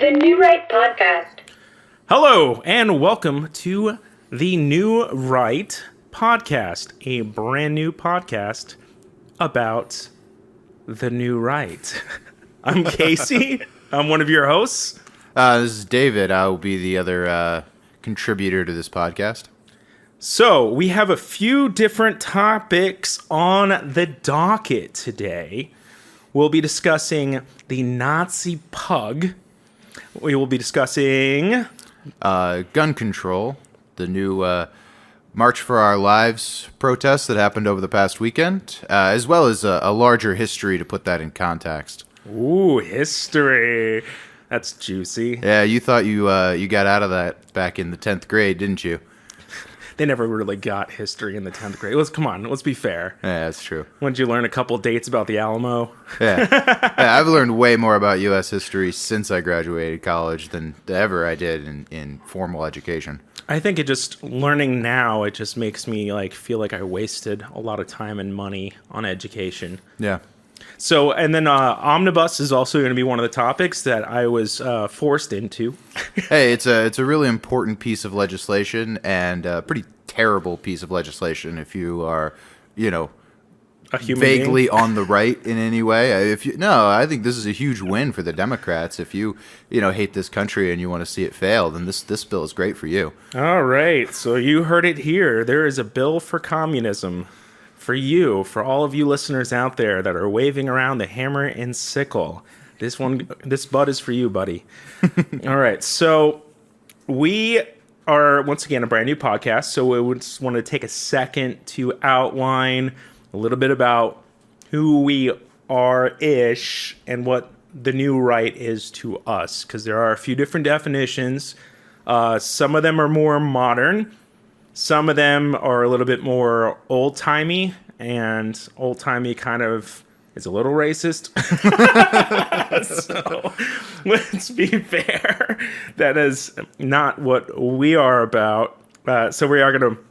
The New Right Podcast. Hello, and welcome to the New Right Podcast, a brand new podcast about the New Right. I'm Casey. I'm one of your hosts. This is David. I will be the other contributor to this podcast. So, we have a few different topics on the docket today. We'll be discussing the Nazi pug. We will be discussing Gun control, the new March for Our Lives protest that happened over the past weekend, as well as a larger history to put that in context. Ooh, history. That's juicy. Yeah, you thought you got out of that back in the 10th grade, didn't you? They never really got history in the 10th grade. Come on, let's be fair. Yeah, that's true. When did you learn a couple dates about the Alamo? Yeah. I've learned way more about U.S. history since I graduated college than ever I did in formal education. I think learning now, it just makes me feel like I wasted a lot of time and money on education. Yeah. So, and then Omnibus is also going to be one of the topics that I was forced into. Hey, it's a really important piece of legislation and a pretty terrible piece of legislation if you are, A human vaguely being. on the right in any way. I think this is a huge win for the Democrats. If you hate this country and you want to see it fail, then this bill is great for you. All right, so you heard it here. There is a bill for communism. For you, for all of you listeners out there that are waving around the hammer and sickle, this bud is for you, buddy. All right, so we are, once again, a brand new podcast, so we would just want to take a second to outline a little bit about who we are-ish and what the new right is to us, because there are a few different definitions. Some of them are more modern. Some of them are a little bit more old-timey, and old-timey kind of is a little racist. So let's be fair. That is not what we are about. So we are going to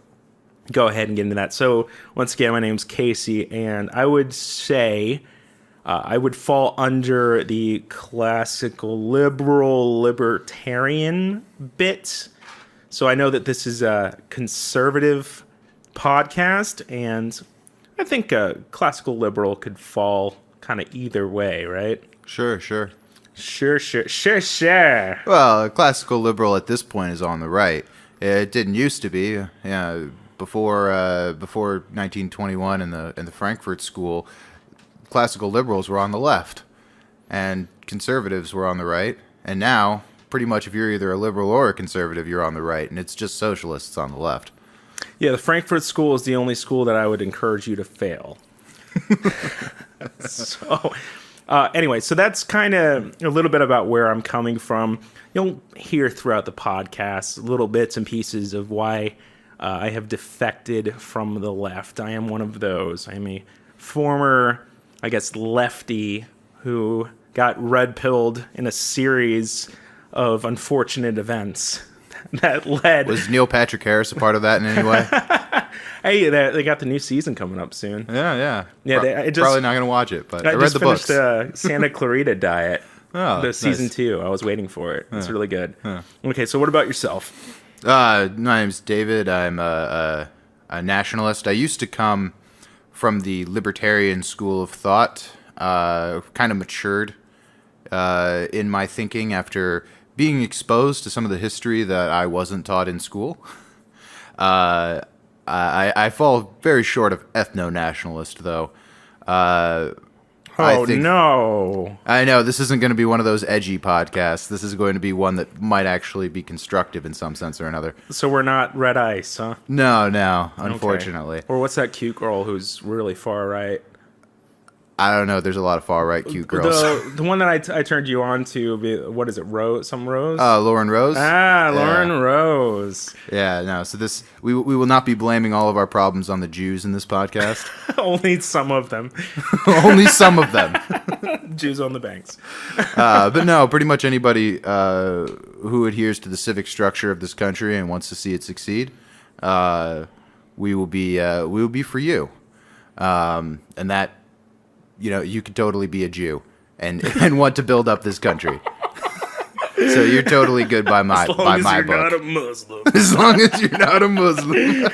go ahead and get into that. So once again, my name's Casey, and I would say I would fall under the classical liberal libertarian bit. So I know that this is a conservative podcast, and I think a classical liberal could fall kind of either way, right? Sure. Sure. Well, a classical liberal at this point is on the right. It didn't used to be. Before 1921 in the Frankfurt School, classical liberals were on the left, and conservatives were on the right, and now pretty much if you're either a liberal or a conservative, you're on the right, and it's just socialists on the left. Yeah, the Frankfurt School is the only school that I would encourage you to fail. Anyway, so that's kind of a little bit about where I'm coming from. You'll hear throughout the podcast little bits and pieces of why I have defected from the left. I am one of those. I'm a former, lefty who got red-pilled in a series of unfortunate events that led... Was Neil Patrick Harris a part of that in any way? Hey, they got the new season coming up soon. Yeah. Probably not going to watch it, but I read the books. Finished Santa Clarita Diet, the season nice. 2. I was waiting for it. It's really good. Okay, so what about yourself? My name's David. I'm a nationalist. I used to come from the libertarian school of thought, kind of matured in my thinking after being exposed to some of the history that I wasn't taught in school. I fall very short of ethno-nationalist, though. No. I know, this isn't going to be one of those edgy podcasts. This is going to be one that might actually be constructive in some sense or another. So we're not red ice, huh? No, unfortunately. Okay. Or what's that cute girl who's really far right? I don't know. There's a lot of far-right cute girls. The one that I turned you on to, what is it, Rose? Rose? Lauren Rose? Lauren Rose. Yeah, no. So we will not be blaming all of our problems on the Jews in this podcast. Only some of them. Only some of them. Jews on the banks. But no, pretty much anybody who adheres to the civic structure of this country and wants to see it succeed, we will be for you. And that, you could totally be a Jew and want to build up this country. So you're totally good by my as long as you're book. not a Muslim. As long as you're not a Muslim.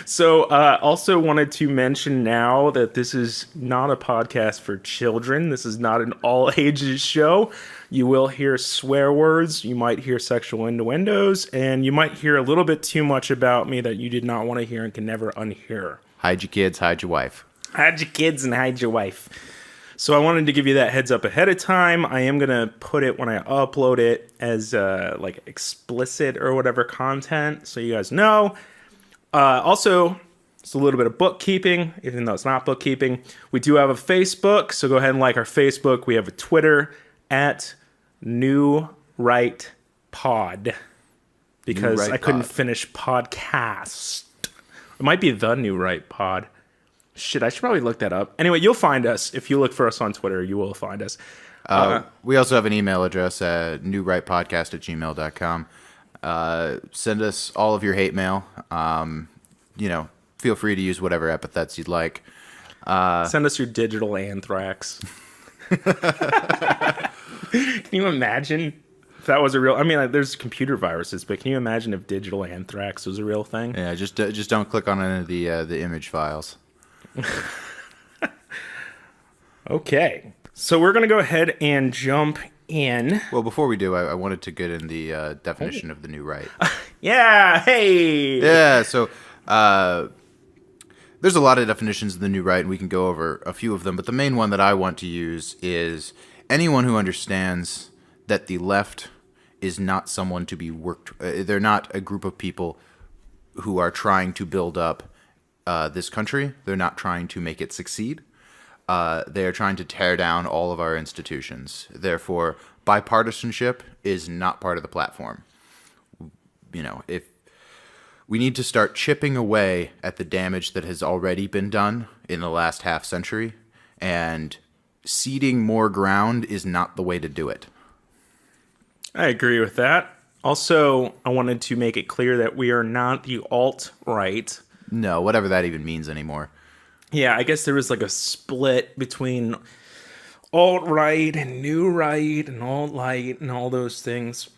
So, also wanted to mention now that this is not a podcast for children. This is not an all ages show. You will hear swear words. You might hear sexual innuendos, and you might hear a little bit too much about me that you did not want to hear and can never unhear. Hide your kids, hide your wife. Hide your kids and hide your wife. So I wanted to give you that heads up ahead of time. I am going to put it when I upload it as like explicit or whatever content, so you guys know. Also, it's a little bit of bookkeeping, even though it's not bookkeeping. We do have a Facebook, so go ahead and like our Facebook. We have a Twitter at New Right Pod, because I couldn't finish podcast. It might be the New Right Pod. Shit, I should probably look that up. Anyway, you'll find us. If you look for us on Twitter, you will find us. We also have an email address at newrightpodcast@gmail.com. Send us all of your hate mail. Feel free to use whatever epithets you'd like. Send us your digital anthrax. Can you imagine if that was a real... I mean, there's computer viruses, but can you imagine if digital anthrax was a real thing? Yeah, just don't click on any of the image files. Okay. So we're going to go ahead and jump in. Well, before we do, I wanted to get in the definition of the new right. Yeah, hey! Yeah, so there's a lot of definitions of the new right, and we can go over a few of them, but the main one that I want to use is anyone who understands that the left is not someone to be worked... they're not a group of people who are trying to build up this country. They're not trying to make it succeed. They are trying to tear down all of our institutions. Therefore, bipartisanship is not part of the platform. If we need to start chipping away at the damage that has already been done in the last half century, and ceding more ground is not the way to do it. I agree with that. Also, I wanted to make it clear that we are not the alt-right. No, whatever that even means anymore. Yeah, I guess there was like a split between alt-right and new right and alt-light and all those things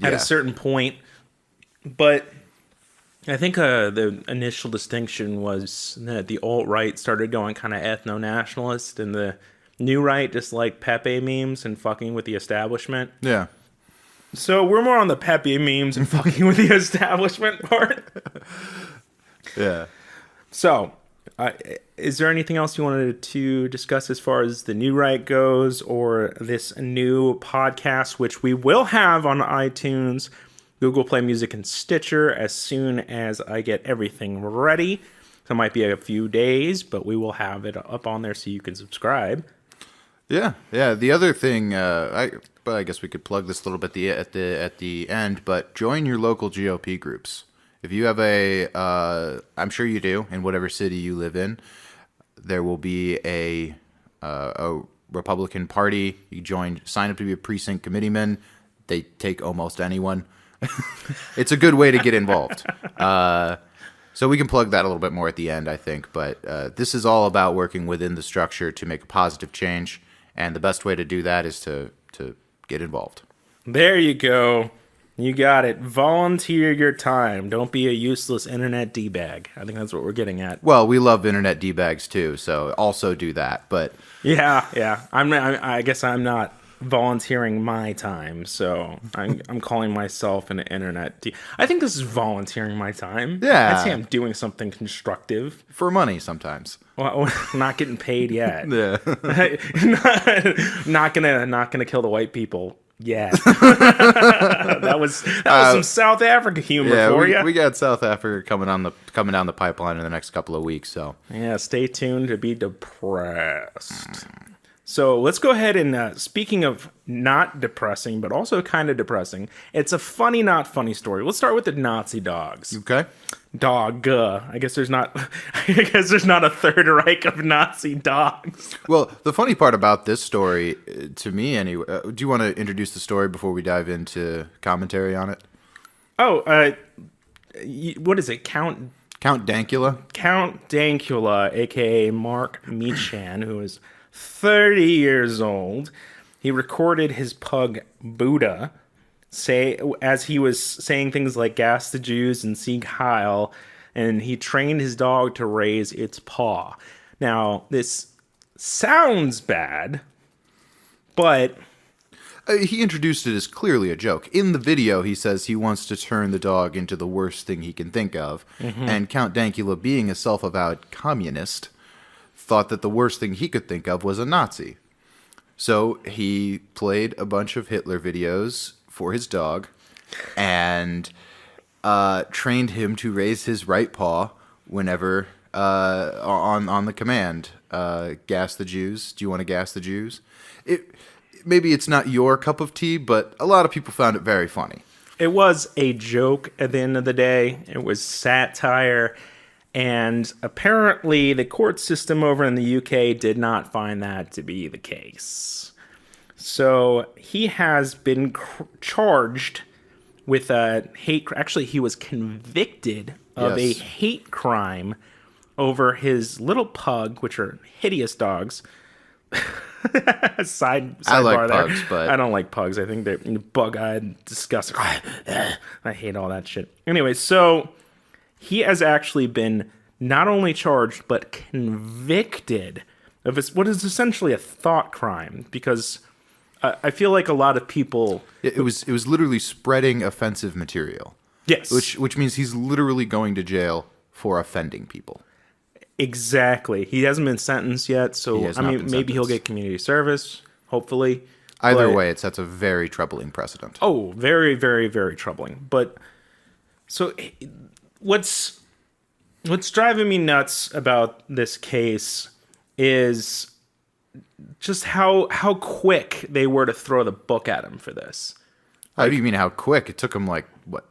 at a certain point. But I think the initial distinction was that the alt-right started going kind of ethno-nationalist, and the new right just like Pepe memes and fucking with the establishment. Yeah. So we're more on the Pepe memes and fucking with the establishment part. Yeah. So, is there anything else you wanted to discuss as far as the new right goes, or this new podcast, which we will have on iTunes, Google Play Music, and Stitcher as soon as I get everything ready? So it might be a few days, but we will have it up on there so you can subscribe. Yeah. The other thing, I guess we could plug this a little bit at the end, but join your local GOP groups. If you have I'm sure you do, in whatever city you live in, there will be a Republican Party. You sign up to be a precinct committeeman. They take almost anyone. It's a good way to get involved. So we can plug that a little bit more at the end, I think. But this is all about working within the structure to make a positive change. And the best way to do that is to get involved. There you go. You got it. Volunteer your time. Don't be a useless internet D-bag. I think that's what we're getting at. Well, we love internet D-bags too, so also do that. But yeah. I guess I'm not volunteering my time, so I'm calling myself an internet I think this is volunteering my time. Yeah. I'd say I'm doing something constructive. For money sometimes. Well, not getting paid yet. Yeah. not gonna kill the white people yet. that was some South Africa humor for you. We got South Africa coming down the pipeline in the next couple of weeks, so. Yeah, stay tuned to be depressed. So let's go ahead and, speaking of not depressing, but also kind of depressing, it's a funny, not funny story. Let's start with the Nazi dogs. Okay. Dog. I guess there's not a Third Reich of Nazi dogs. Well, the funny part about this story, to me anyway, do you want to introduce the story before we dive into commentary on it? Oh, what is it? Count Dankula? Count Dankula, a.k.a. Mark Meechan, who is 30 years old, he recorded his pug Buddha as he was saying things like "gas the Jews" and "Sieg Heil," and he trained his dog to raise its paw. Now, this sounds bad, but he introduced it as clearly a joke. In the video, he says he wants to turn the dog into the worst thing he can think of, and Count Dankula, being a self-avowed communist, thought that the worst thing he could think of was a Nazi. So he played a bunch of Hitler videos for his dog and trained him to raise his right paw whenever on the command, gas the Jews. Do you want to gas the Jews? Maybe it's not your cup of tea, but a lot of people found it very funny. It was a joke at the end of the day. It was satire. And apparently the court system over in the UK did not find that to be the case. So he has been charged with a hate... Actually, he was convicted of a hate crime over his little pug, which are hideous dogs. I like pugs, but I don't like pugs. I think they're bug-eyed, disgusting. I hate all that shit. Anyway, so he has actually been not only charged but convicted of what is essentially a thought crime, because I feel like a lot of people. It was literally spreading offensive material. Yes, which means he's literally going to jail for offending people. Exactly. He hasn't been sentenced yet, so I mean, maybe he'll get community service, hopefully. Either way, it sets a very troubling precedent. Oh, very, very, very troubling. But so what's driving me nuts about this case is just how quick they were to throw the book at him for this. How do you mean how quick? It took him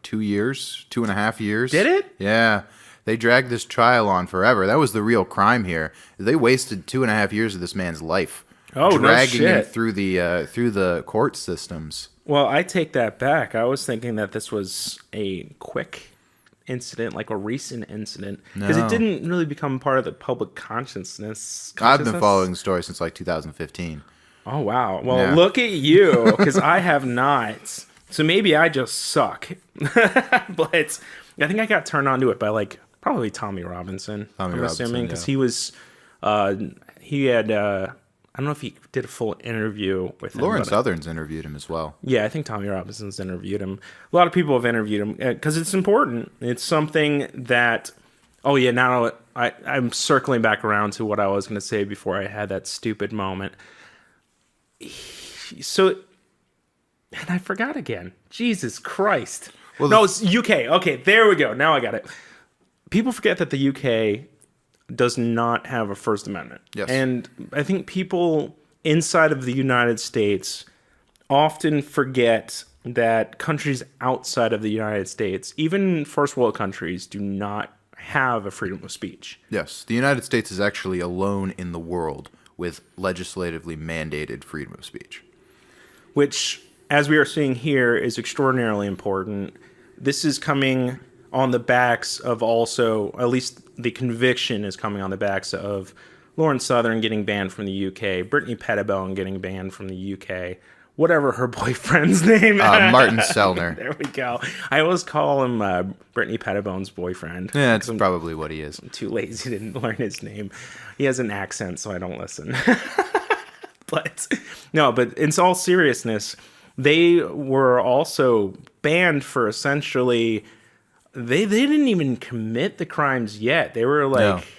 2 years, 2.5 years? Did it? Yeah. They dragged this trial on forever. That was the real crime here. They wasted 2.5 years of this man's life. Oh, dragging no shit. him through the court systems. Well, I take that back. I was thinking that this was a quick incident, like a recent incident, because it didn't really become part of the public consciousness. I've been following the story since 2015. Oh wow! Well, look at you, because I have not. So maybe I just suck. But I think I got turned on to it by probably Tommy Robinson. I'm assuming because he had. I don't know if he did a full interview with him. Lauren Southern's interviewed him as well. Yeah, I think Tommy Robinson's interviewed him. A lot of people have interviewed him because it's important. It's something that... Oh, yeah, now I'm circling back around to what I was going to say before I had that stupid moment. So... And I forgot again. Jesus Christ. Well, no, it's UK. Okay, there we go. Now I got it. People forget that the UK... does not have a First Amendment. Yes. And I think people inside of the United States often forget that countries outside of the United States, even first world countries, do not have a freedom of speech. Yes. The United States is actually alone in the world with legislatively mandated freedom of speech. Which, as we are seeing here, is extraordinarily important. This is coming on the backs of also, at least the conviction is coming on the backs of Lauren Southern getting banned from the UK, Brittany Pettibone getting banned from the UK, whatever her boyfriend's name is. Martin Sellner. There we go. I always call him Brittany Pettibone's boyfriend. Yeah, that's probably what he is. I'm too lazy to learn his name. He has an accent, so I don't listen. But in all seriousness, they were also banned for essentially... They didn't even commit the crimes yet. They were it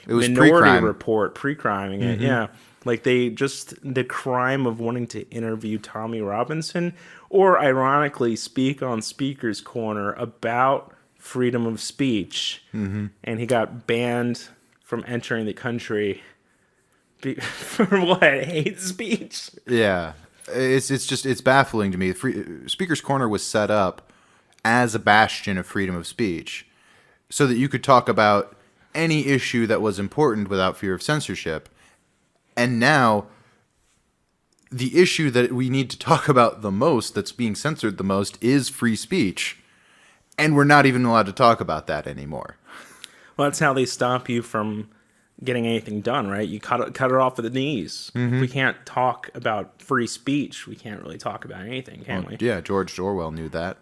was Minority pre-crime. Report, pre-criming it. Yeah. The crime of wanting to interview Tommy Robinson or ironically speak on Speaker's Corner about freedom of speech. Mm-hmm. And he got banned from entering the country for what? Hate speech? Yeah. It's baffling to me. Speaker's Corner was set up as a bastion of freedom of speech so that you could talk about any issue that was important without fear of censorship. And now the issue that we need to talk about the most, that's being censored the most, is free speech. And we're not even allowed to talk about that anymore. Well, that's how they stop you from getting anything done, right? You cut it off at the knees. If we can't talk about free speech, we can't really talk about anything, can we? Yeah, George Orwell knew that.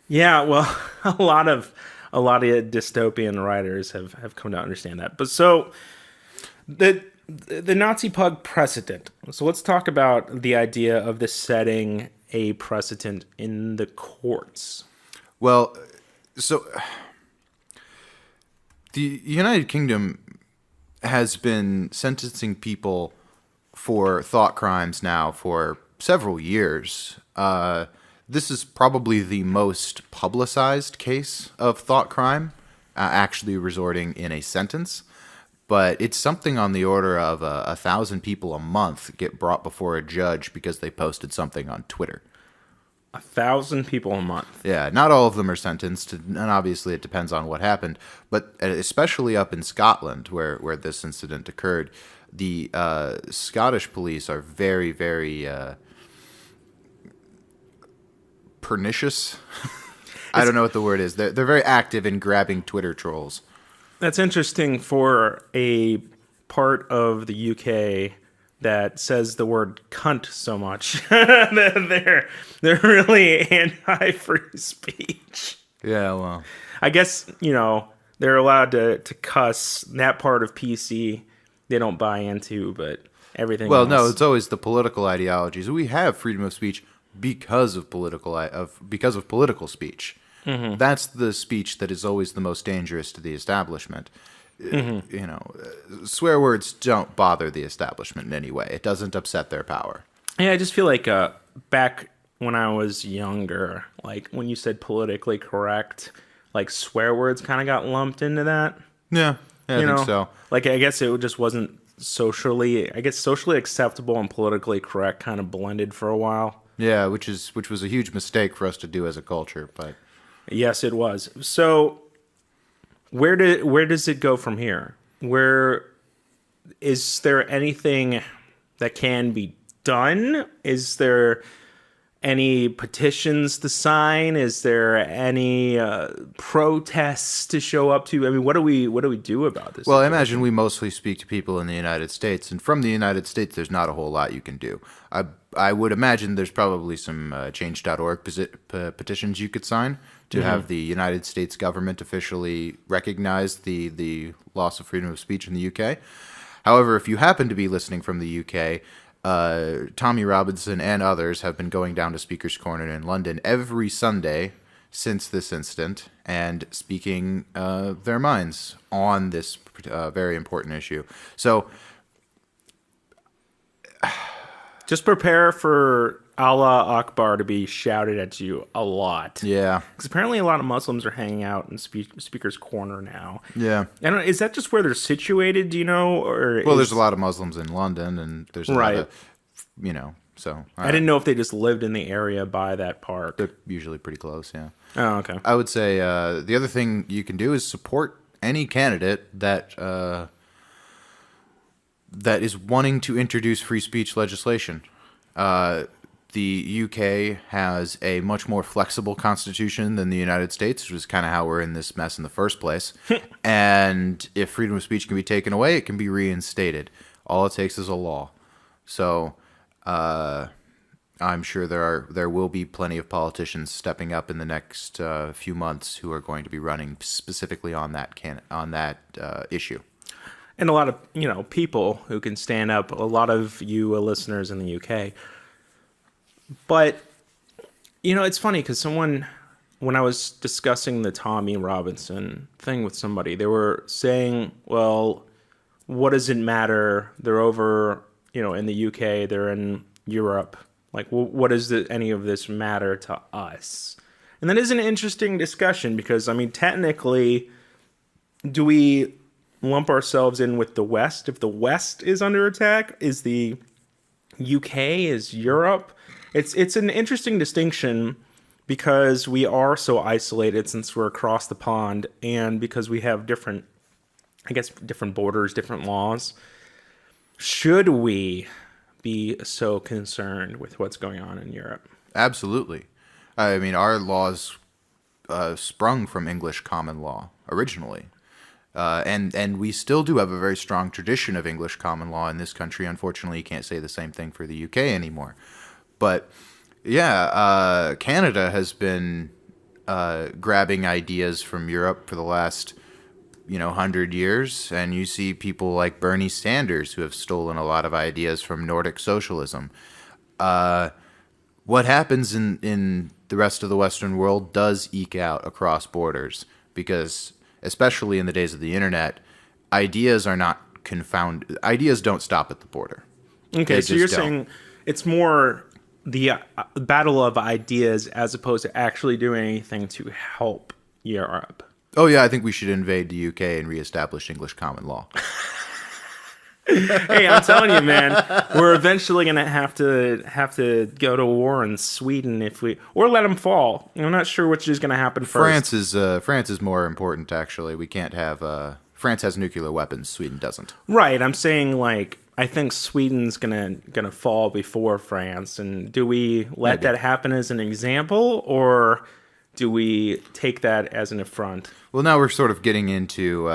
Yeah, well, a lot of dystopian writers have come to understand that. But so the Nazi pug precedent. So let's talk about the idea of this setting a precedent in the courts. Well, so the United Kingdom has been sentencing people for thought crimes now for several years. This is probably the most publicized case of thought crime actually resorting in a sentence. But it's something on the order of 1,000 people a month get brought before a judge because they posted something on Twitter. 1,000 people a month. Yeah, not all of them are sentenced, and obviously it depends on what happened. But especially up in Scotland, where this incident occurred, the Scottish police are very, very pernicious. I don't know what the word is. They're very active in grabbing Twitter trolls. That's interesting for a part of the UK that says the word cunt so much. they're really anti-free speech. Yeah, well, I guess, they're allowed to cuss. That part of PC they don't buy into, but everything else. Well, no, it's always the political ideologies. We have freedom of speech because of political speech. Mm-hmm. That's the speech that is always the most dangerous to the establishment. Mm-hmm. Swear words don't bother the establishment in any way. It doesn't upset their power. Yeah, I just feel like back when I was younger, like when you said politically correct, like swear words kind of got lumped into that. Yeah, I think so. Like I guess it just wasn't socially acceptable and politically correct kind of blended for a while. Yeah, which was a huge mistake for us to do as a culture, but yes, it was. So where does it go from here? Where is there anything that can be done? Is there any petitions to sign? Is there any protests to show up to? I mean, what do we do about this? Well, I imagine we mostly speak to people in the United States, and from the United States, there's not a whole lot you can do. I would imagine there's probably some change.org petitions you could sign to have the United States government officially recognize the loss of freedom of speech in the UK. However, if you happen to be listening from the UK, Tommy Robinson and others have been going down to Speaker's Corner in London every Sunday since this incident and speaking their minds on this very important issue. So just prepare for Allah Akbar to be shouted at you a lot. Yeah. Because apparently a lot of Muslims are hanging out in Speaker's Corner now. Yeah. I don't know, is that just where they're situated, do you know? There's a lot of Muslims in London, and there's a lot of, so. I didn't know if they just lived in the area by that park. They're usually pretty close, yeah. Oh, okay. I would say the other thing you can do is support any candidate that is wanting to introduce free speech legislation. The UK has a much more flexible constitution than the United States, which is kind of how we're in this mess in the first place. And if freedom of speech can be taken away, it can be reinstated. All it takes is a law. So I'm sure there will be plenty of politicians stepping up in the next few months who are going to be running specifically on that issue. And a lot of people who can stand up. A lot of you listeners in the UK. But, it's funny because when I was discussing the Tommy Robinson thing with somebody, they were saying, well, what does it matter? They're over, in the UK, they're in Europe. Like, what does any of this matter to us? And that is an interesting discussion because, technically, do we lump ourselves in with the West? If the West is under attack, is the UK, is Europe? It's an interesting distinction because we are so isolated since we're across the pond and because we have different borders, different laws. Should we be so concerned with what's going on in Europe? Absolutely. Our laws sprung from English common law originally. And we still do have a very strong tradition of English common law in this country. Unfortunately, you can't say the same thing for the UK anymore. But yeah, Canada has been grabbing ideas from Europe for the last 100 years, and you see people like Bernie Sanders who have stolen a lot of ideas from Nordic socialism. What happens in the rest of the Western world does eke out across borders, because especially in the days of the internet, ideas are not confounded. Ideas don't stop at the border. Okay, so you're saying it's more the battle of ideas as opposed to actually doing anything to help Europe. Oh yeah, I think we should invade the UK and reestablish English common law. Hey, I'm telling you, man, we're eventually gonna have to go to war in Sweden or let them fall. I'm not sure which is gonna happen first. France is more important, actually. We can't have France has nuclear weapons. Sweden doesn't. Right. I'm saying, like, I think Sweden's gonna fall before France. And do we let that happen as an example, or do we take that as an affront? Well, now we're sort of getting into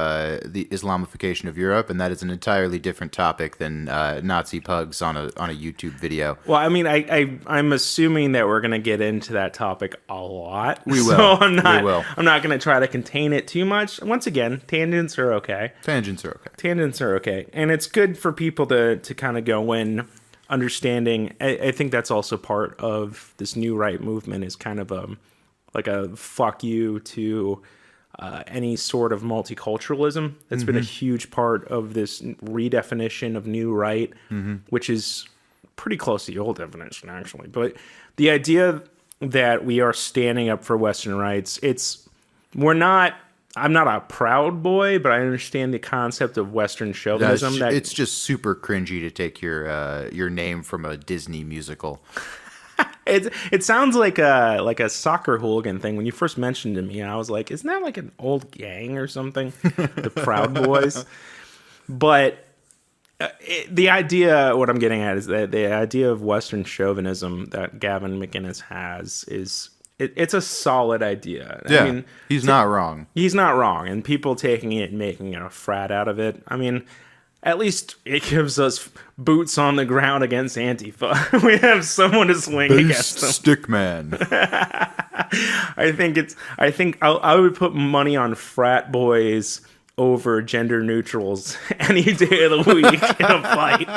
the Islamification of Europe, and that is an entirely different topic than Nazi pugs on a YouTube video. Well, I mean, I'm assuming that we're going to get into that topic a lot. We will. So I'm not going to try to contain it too much. Once again, tangents are okay. Tangents are okay. And it's good for people to kind of go in understanding. I think that's also part of this new right movement, is kind of like a fuck you to any sort of multiculturalism. That's been a huge part of this redefinition of new right, which is pretty close to the old definition, actually. But the idea that we are standing up for Western rights, I'm not a proud boy, but I understand the concept of Western chauvinism. It's just super cringy to take your name from a Disney musical. It sounds like a soccer hooligan thing. When you first mentioned it to me, I was like, isn't that like an old gang or something? The Proud Boys. But the idea, what I'm getting at, is that the idea of Western chauvinism that Gavin McInnes has it's a solid idea. Yeah, I mean, he's not wrong. He's not wrong. And people taking it and making a frat out of it, I mean, at least it gives us boots on the ground against Antifa. We have someone to swing against them. Stickman. I think I would put money on frat boys over gender neutrals any day of the week in a fight.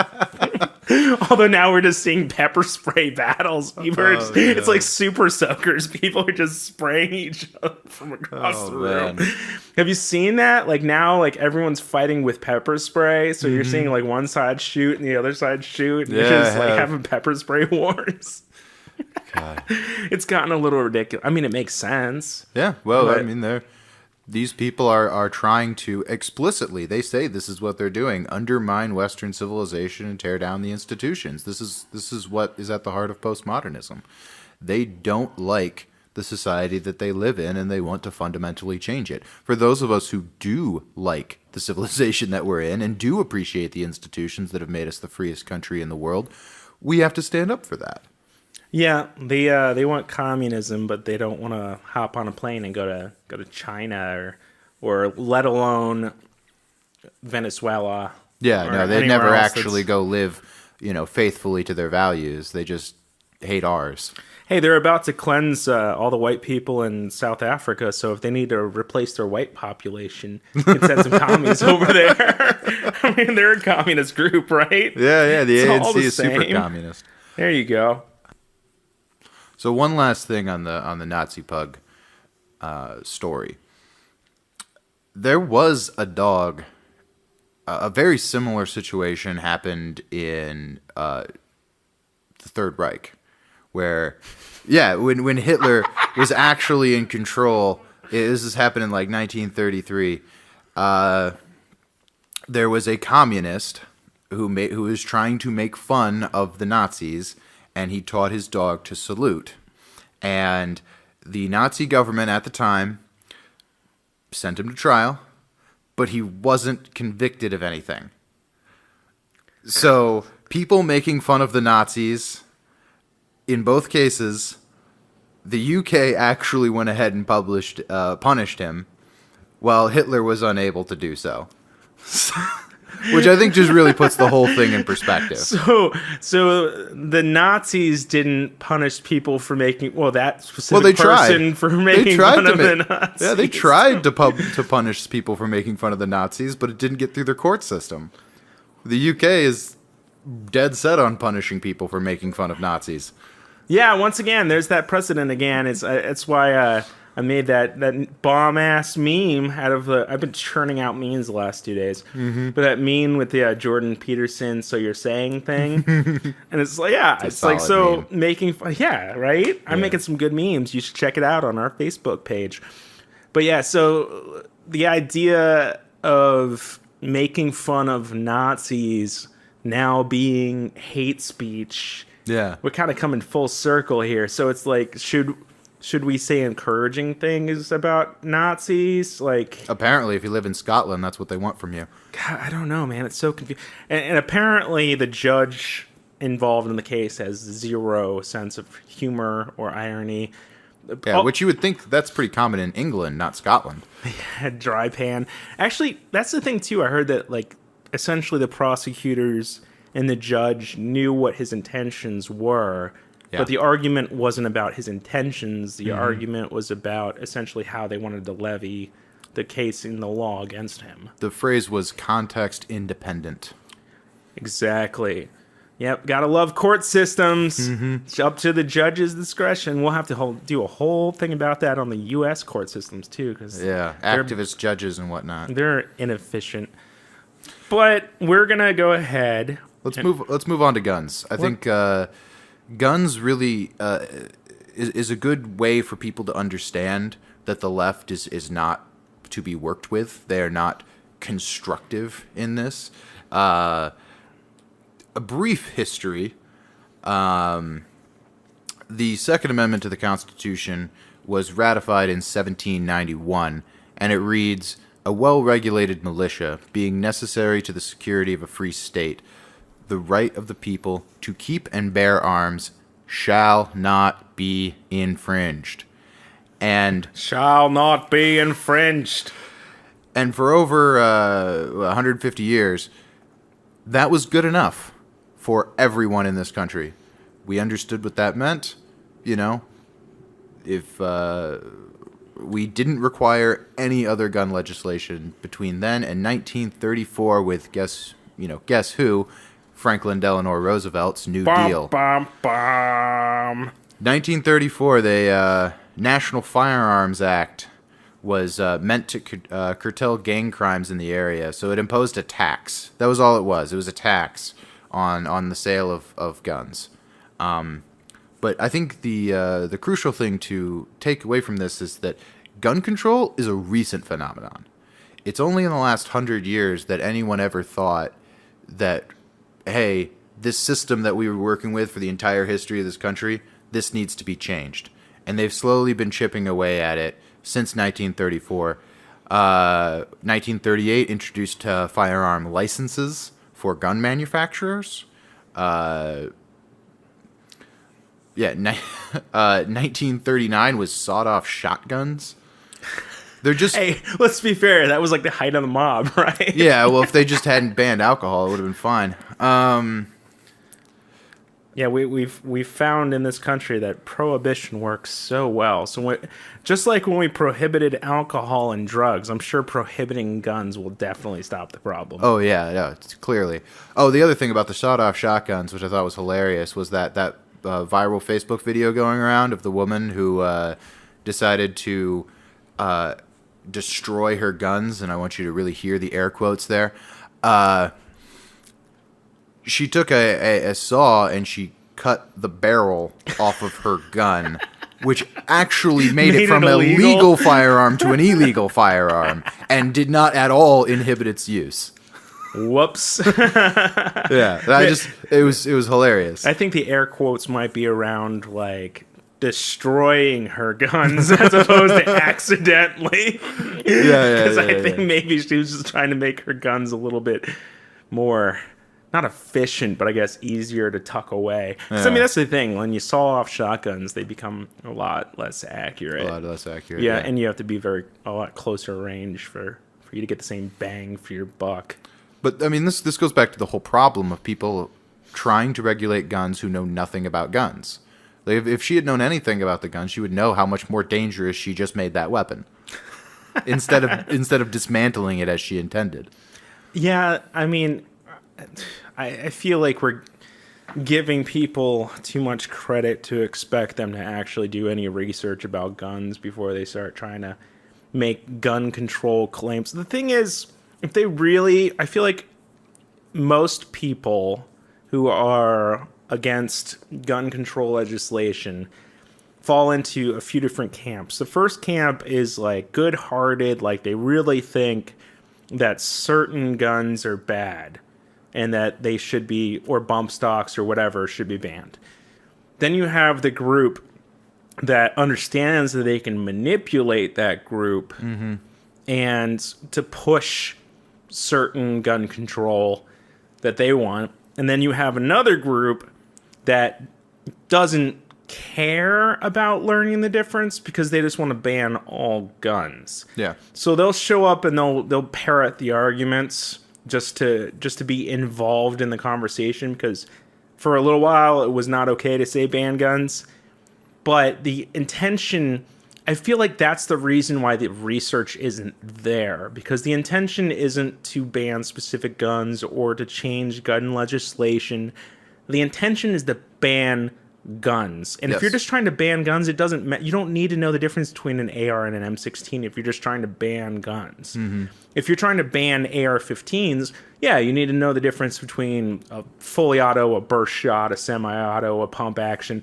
Although now we're just seeing pepper spray battles. It's like super soakers. People are just spraying each other from across the room. Man. Have you seen that? Like now, like everyone's fighting with pepper spray. So you're seeing like one side shoot and the other side shoot. And you're just like having pepper spray wars. God. It's gotten a little ridiculous. I mean, it makes sense. Yeah. Well, I mean, these people are trying to explicitly, they say this is what they're doing, undermine Western civilization and tear down the institutions. This is what is at the heart of postmodernism. They don't like the society that they live in, and they want to fundamentally change it. For those of us who do like the civilization that we're in and do appreciate the institutions that have made us the freest country in the world, we have to stand up for that. Yeah, they want communism, but they don't want to hop on a plane and go to China or let alone Venezuela. Yeah, no, they never actually go live, faithfully to their values. They just hate ours. Hey, they're about to cleanse all the white people in South Africa, so if they need to replace their white population, you can send some commies over there. I mean, they're a communist group, right? Yeah, the ANC is super communist. There you go. So one last thing on the Nazi pug story. There was a dog. A very similar situation happened in the Third Reich, where, when Hitler was actually in control. This has happened in like 1933. There was a communist who was trying to make fun of the Nazis. And he taught his dog to salute. And the Nazi government at the time sent him to trial, but he wasn't convicted of anything. So people making fun of the Nazis, in both cases, the UK actually went ahead and punished him while Hitler was unable to do so. Which I think just really puts the whole thing in perspective. So the Nazis didn't punish people for making that specific person for making fun of the Nazis. Yeah, they tried to punish people for making fun of the Nazis, but it didn't get through their court system. The UK is dead set on punishing people for making fun of Nazis. Yeah, once again, there's that precedent again. It's why I made that bomb ass meme out of the. I've been churning out memes the last 2 days, but that meme with the Jordan Peterson "So You're Saying" thing, and it's like, it's like so meme. Making fun. Yeah, right. I'm making some good memes. You should check it out on our Facebook page. But yeah, so the idea of making fun of Nazis now being hate speech. Yeah, we're kind of coming full circle here. So it's like, should we say encouraging things about Nazis? Like, apparently, if you live in Scotland, that's what they want from you. God, I don't know, man. It's so confusing. And apparently, the judge involved in the case has zero sense of humor or irony. Yeah, which you would think that's pretty common in England, not Scotland. Yeah, dry pan. Actually, that's the thing too. I heard that like essentially the prosecutors and the judge knew what his intentions were. Yeah. But the argument wasn't about his intentions. The argument was about essentially how they wanted to levy the case in the law against him. The phrase was context independent. Exactly. Yep, gotta love court systems. It's up to the judge's discretion. We'll have to do a whole thing about that on the U.S. court systems too, because activist judges and whatnot. They're inefficient. But we're gonna go ahead. Let's move on to guns. I think guns really is a good way for people to understand that the left is not to be worked with. They are not constructive in this. A brief history. The Second Amendment to the Constitution was ratified in 1791, and it reads, "A well-regulated militia, being necessary to the security of a free state, the right of the people to keep and bear arms shall not be infringed." And shall not be infringed. And for over 150 years, that was good enough for everyone in this country. We understood what that meant. You know, if we didn't require any other gun legislation between then and 1934 with guess who? Franklin Delano Roosevelt's New Deal. 1934, the National Firearms Act was meant to curtail gang crimes in the area, so it imposed a tax. That was all it was. It was a tax on the sale of guns. But I think the crucial thing to take away from this is that gun control is a recent phenomenon. It's only in the last 100 years that anyone ever thought that, hey, this system that we were working with for the entire history of this country, this needs to be changed. And they've slowly been chipping away at it since 1934. 1938 introduced firearm licenses for gun manufacturers. 1939 was sawed-off shotguns. They're just... Hey, let's be fair. That was like the height of the mob, right? Yeah, well, if they just hadn't banned alcohol, it would have been fine. Yeah, we've found in this country that prohibition works so well. So just like when we prohibited alcohol and drugs, I'm sure prohibiting guns will definitely stop the problem. Oh, yeah, clearly. Oh, the other thing about the sawed-off shotguns, which I thought was hilarious, was that viral Facebook video going around of the woman who decided to destroy her guns, and I want you to really hear the air quotes there. She took a saw and she cut the barrel off of her gun, which actually made it from a legal firearm to an illegal firearm, and did not at all inhibit its use. Whoops. Yeah, it was hilarious. I think the air quotes might be around like destroying her guns as opposed to accidentally. Yeah. Because I think maybe she was just trying to make her guns a little bit more not efficient, but I guess easier to tuck away. 'Cause, Yeah. I mean, that's the thing. When you saw off shotguns, they become a lot less accurate. A lot less accurate. Yeah, and you have to be a lot closer range for you to get the same bang for your buck. But I mean, this goes back to the whole problem of people trying to regulate guns who know nothing about guns. Like, if she had known anything about the gun, she would know how much more dangerous she just made that weapon. instead of dismantling it as she intended. Yeah, I mean, I feel like we're giving people too much credit to expect them to actually do any research about guns before they start trying to make gun control claims. The thing is, if they really, I feel like most people who are against gun control legislation fall into a few different camps. The first camp is like good-hearted, like they really think that certain guns are bad and that they should be, or bump stocks or whatever, should be banned. Then you have the group that understands that they can manipulate that group and to push certain gun control that they want. And then you have another group that doesn't care about learning the difference because they just want to ban all guns. Yeah. So they'll show up and they'll parrot the arguments just to be involved in the conversation, because for a little while it was not okay to say ban guns. But the intention, I feel like that's the reason why the research isn't there, because the intention isn't to ban specific guns or to change gun legislation. The intention is to ban guns. And if you're just trying to ban guns, it doesn't you don't need to know the difference between an AR and an M16 if you're just trying to ban guns. If you're trying to ban AR-15s, yeah, you need to know the difference between a fully auto, a burst shot, a semi-auto, a pump action.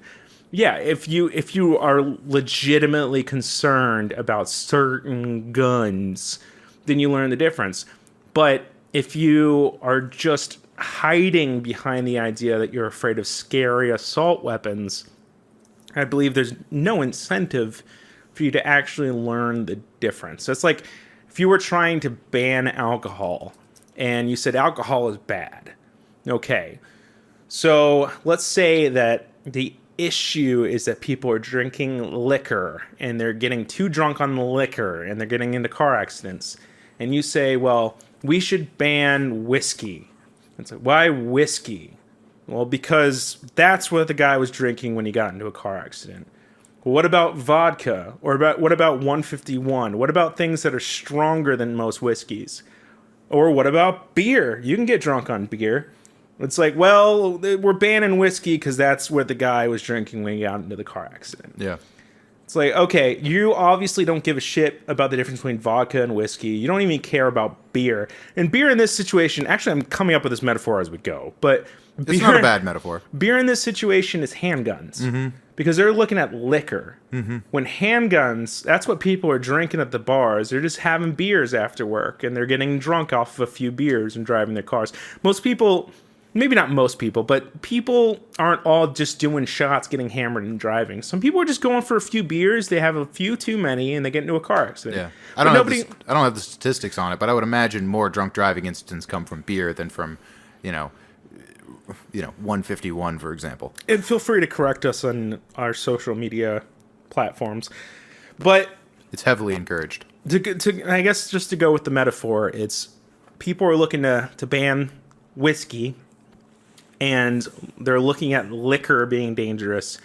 Yeah, if you are legitimately concerned about certain guns, then you learn the difference. But if you are just hiding behind the idea that you're afraid of scary assault weapons, I believe there's no incentive for you to actually learn the difference. It's like if you were trying to ban alcohol and you said alcohol is bad. Okay, so let's say that the issue is that people are drinking liquor and they're getting too drunk on the liquor and they're getting into car accidents. And you say, well, we should ban whiskey. It's like, why whiskey? Well, because that's what the guy was drinking when he got into a car accident. Well, what about vodka? Or what about 151? What about things that are stronger than most whiskeys? Or what about beer? You can get drunk on beer. It's like, well, we're banning whiskey because that's what the guy was drinking when he got into the car accident. Yeah. It's like, okay, you obviously don't give a shit about the difference between vodka and whiskey. You don't even care about beer. And beer in this situation, actually, I'm coming up with this metaphor as we go, but It's not a bad metaphor. Beer in this situation is handguns. Because they're looking at liquor. When handguns, that's what people are drinking at the bars. They're just having beers after work, and they're getting drunk off of a few beers and driving their cars. Most people... Maybe not most people, but people aren't all just doing shots, getting hammered and driving. Some people are just going for a few beers. They have a few too many, and they get into a car accident. Yeah, I don't have the statistics on it, but I would imagine more drunk driving incidents come from beer than from, 151, for example. And feel free to correct us on our social media platforms, but it's heavily encouraged. I guess just to go with the metaphor, it's people are looking to ban whiskey. And they're looking at liquor being dangerous,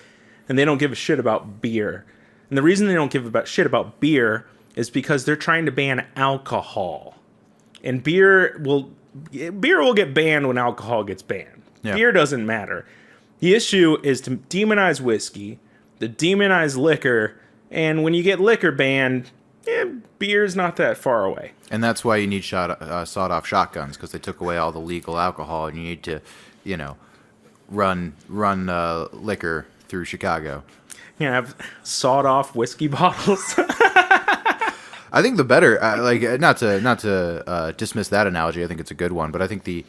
and they don't give a shit about beer. And the reason they don't give a shit about beer is because they're trying to ban alcohol. And beer will get banned when alcohol gets banned. Yeah. Beer doesn't matter. The issue is to demonize whiskey, to demonize liquor, and when you get liquor banned, beer's not that far away. And that's why you need sawed-off shotguns, because they took away all the legal alcohol, and you need to... run liquor through Chicago. Yeah, have sawed-off whiskey bottles. I think the better, not to dismiss that analogy. I think it's a good one, but I think the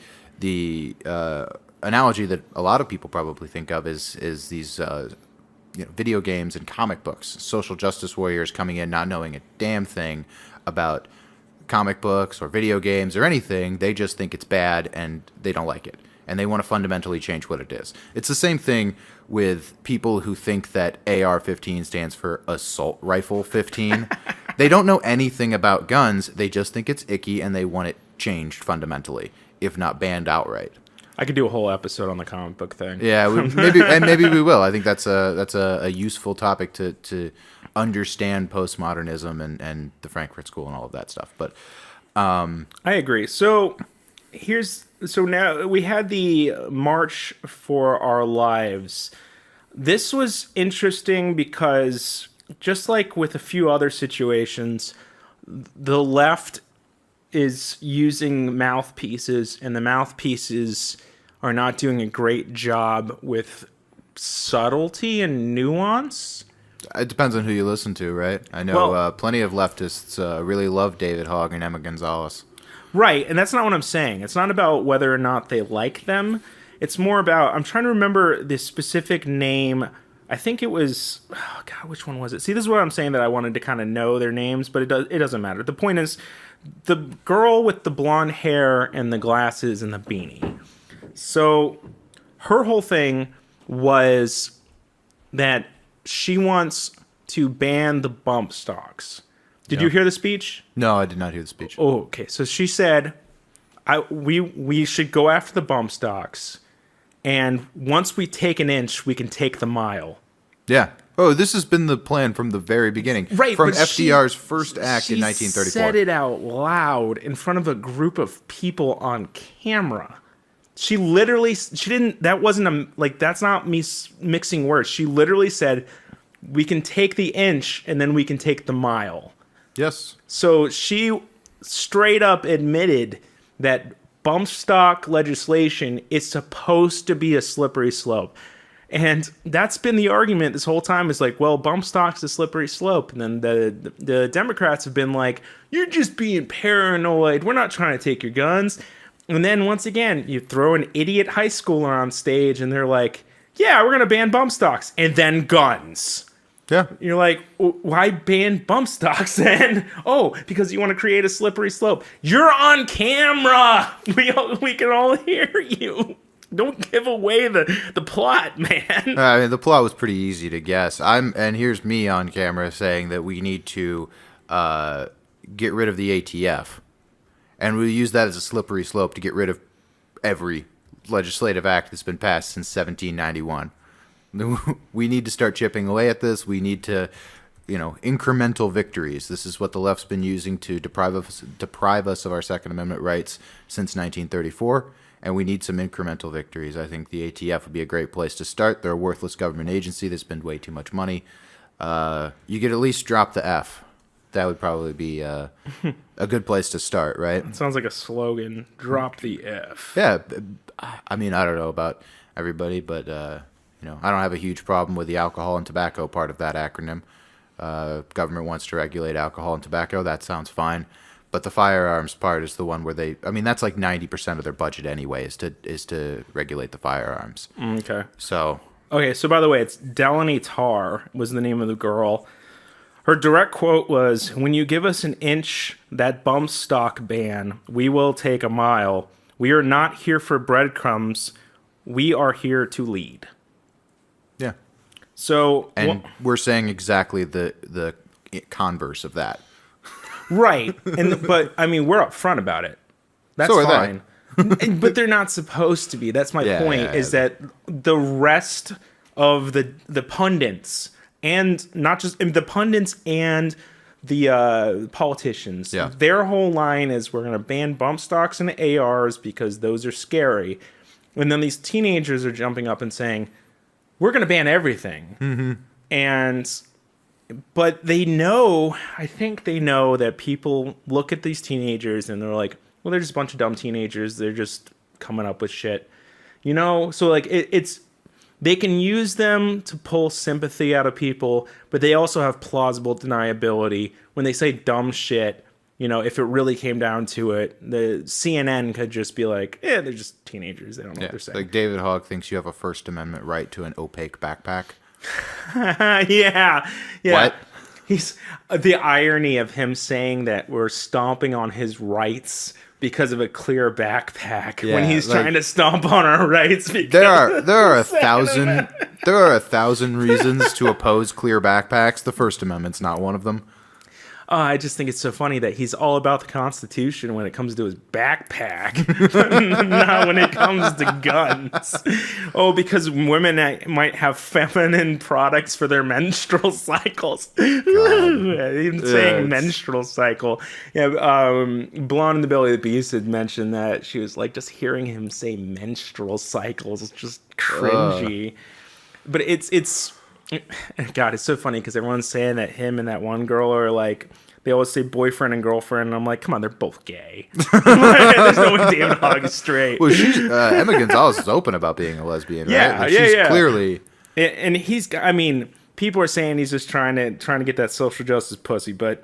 analogy that a lot of people probably think of is these video games and comic books. Social justice warriors coming in not knowing a damn thing about comic books or video games or anything. They just think it's bad and they don't like it. and they want to fundamentally change what it is. It's the same thing with people who think that AR-15 stands for Assault Rifle 15. They don't know anything about guns. They just think it's icky, and they want it changed fundamentally, if not banned outright. I could do a whole episode on the comic book thing. Yeah, maybe we will. I think that's a useful topic to understand postmodernism and the Frankfurt School and all of that stuff. But I agree. So now we had the March for Our Lives. This was interesting because just like with a few other situations, the left is using mouthpieces, and the mouthpieces are not doing a great job with subtlety and nuance. It depends on who you listen to, right? I know plenty of leftists really love David Hogg and Emma Gonzalez. Right, and that's not what I'm saying. It's not about whether or not they like them. It's more about, I'm trying to remember the specific name. I think it was, oh God, which one was it? See, this is what I'm saying, that I wanted to kind of know their names, but it doesn't matter. The point is, the girl with the blonde hair and the glasses and the beanie. So her whole thing was that she wants to ban the bump stocks. Did you hear the speech? No, I did not hear the speech. Oh, okay. So she said, we should go after the bump stocks, and once we take an inch, we can take the mile. Yeah. Oh, this has been the plan from the very beginning. Right. From FDR's first act in 1934. She said it out loud in front of a group of people on camera. She didn't, that wasn't that's not me mixing words. She literally said, we can take the inch and then we can take the mile. Yes. So she straight up admitted that bump stock legislation is supposed to be a slippery slope. And that's been the argument this whole time, is like, well, bump stock's a slippery slope. And then the Democrats have been like, you're just being paranoid. We're not trying to take your guns. And then once again, you throw an idiot high schooler on stage and they're like, yeah, we're going to ban bump stocks. And then guns. Yeah. You're like, why ban bump stocks then? Oh, because you want to create a slippery slope. You're on camera. We can all hear you. Don't give away the plot, man. I mean, the plot was pretty easy to guess. And here's me on camera saying that we need to get rid of the ATF. And we use that as a slippery slope to get rid of every legislative act that's been passed since 1791. We need to start chipping away at this. We need to, incremental victories. This is what the left's been using to deprive us of our Second Amendment rights since 1934. And we need some incremental victories. I think the ATF would be a great place to start. They're a worthless government agency that spends way too much money. You could at least drop the F. That would probably be a good place to start, right? It sounds like a slogan. Drop the F. Yeah. I mean, I don't know about everybody, but, I don't have a huge problem with the alcohol and tobacco part of that acronym. Government wants to regulate alcohol and tobacco. That sounds fine. But the firearms part is the one where that's like 90% of their budget anyway, is to regulate the firearms. Okay. So by the way, it's Delaney Tarr was the name of the girl. Her direct quote was, when you give us an inch, that bump stock ban, we will take a mile. We are not here for breadcrumbs. We are here to lead. Yeah. So, and we're saying exactly the converse of that. Right. But I mean, we're upfront about it. That's so fine. But they're not supposed to be. That's my point, is that the rest of the pundits, and not just the pundits and the politicians, their whole line is, we're going to ban bump stocks and ARs because those are scary. And then these teenagers are jumping up and saying, we're going to ban everything. Mm-hmm. But I think they know that people look at these teenagers and they're like, well, they're just a bunch of dumb teenagers. They're just coming up with shit. So like it's they can use them to pull sympathy out of people, but they also have plausible deniability. When they say dumb shit, if it really came down to it, the CNN could just be like, they're just teenagers. They don't know what they're saying. Like David Hogg thinks you have a First Amendment right to an opaque backpack. Yeah. What? He's the irony of him saying that we're stomping on his rights because of a clear backpack when he's trying to stomp on our rights. There are a thousand reasons to oppose clear backpacks. The First Amendment's not one of them. I just think it's so funny that he's all about the Constitution when it comes to his backpack, not when it comes to guns. Oh, because women might have feminine products for their menstrual cycles. Even saying menstrual cycle. Yeah, Blonde in the Belly of the Beast had mentioned that she was like, just hearing him say menstrual cycles is just cringy. But it's God, it's so funny because everyone's saying that him and that one girl are like, they always say boyfriend and girlfriend, and I'm like, come on, they're both gay. There's no way David Hogg is straight. Well, Emma Gonzalez is open about being a lesbian, right? Like, she's clearly, and people are saying he's just trying to get that social justice pussy, but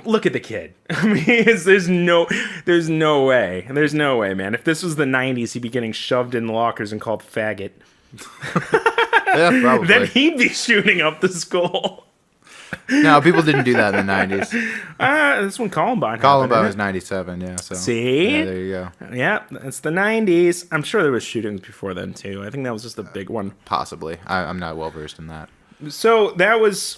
look at the kid. I mean, there's no way, man. If this was the '90s, he'd be getting shoved in lockers and called faggot. Yeah, probably. Then he'd be shooting up the school. No, people didn't do that in the 90s. That's when Columbine was 97, yeah. So see? Yeah, there you go. Yeah, it's the 90s. I'm sure there was shootings before then, too. I think that was just a big one. Possibly. I'm not well-versed in that. So that was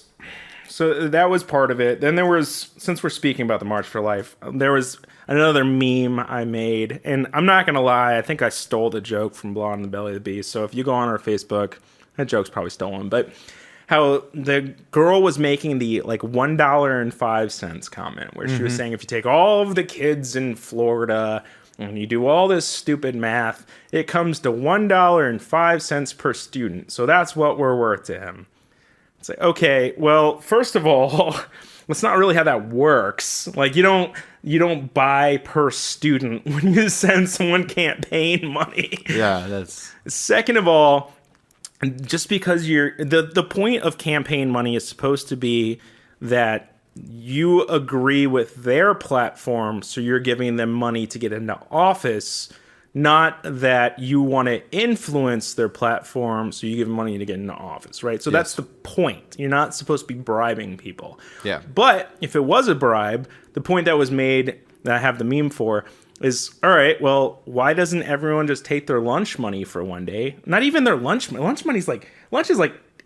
part of it. Then there was, since we're speaking about the March for Life, there was another meme I made. And I'm not going to lie, I think I stole the joke from Blonde in the Belly of the Beast. So if you go on our Facebook, that joke's probably stolen. But how the girl was making the like $1.05 comment where she was saying if you take all of the kids in Florida and you do all this stupid math, it comes to $1.05 per student. So that's what we're worth to him. It's like, okay, well, first of all, that's not really how that works. Like you don't buy per student when you send someone campaign money. Yeah, that's. Second of all, just because the point of campaign money is supposed to be that you agree with their platform, so you're giving them money to get into office, not that you want to influence their platform, so you give them money to get into office, right? So that's the point. You're not supposed to be bribing people. Yeah. But if it was a bribe, the point that was made that I have the meme for is, all right, well, why doesn't everyone just take their lunch money for one day? Not even their lunch money. Lunch is like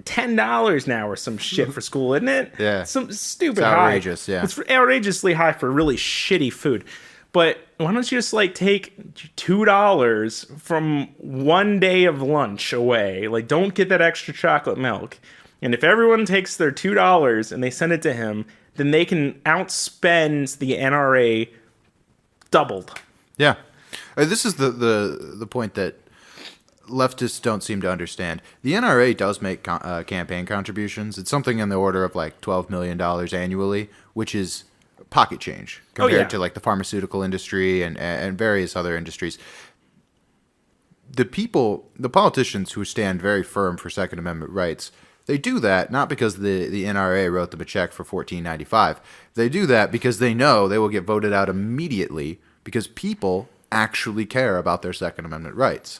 $10 now or some shit for school, isn't it? Yeah. Some stupid it's high. outrageous, yeah. It's outrageously high for really shitty food. But why don't you just like take $2 from one day of lunch away? Like, don't get that extra chocolate milk. And if everyone takes their $2 and they send it to him, then they can outspend the NRA doubled. Yeah. This is the point that leftists don't seem to understand. The NRA does make campaign contributions. It's something in the order of like $12 million annually, which is pocket change compared to like the pharmaceutical industry and various other industries. The politicians who stand very firm for Second Amendment rights, they do that not because the NRA wrote them a check for $14.95. They do that because they know they will get voted out immediately because people actually care about their Second Amendment rights.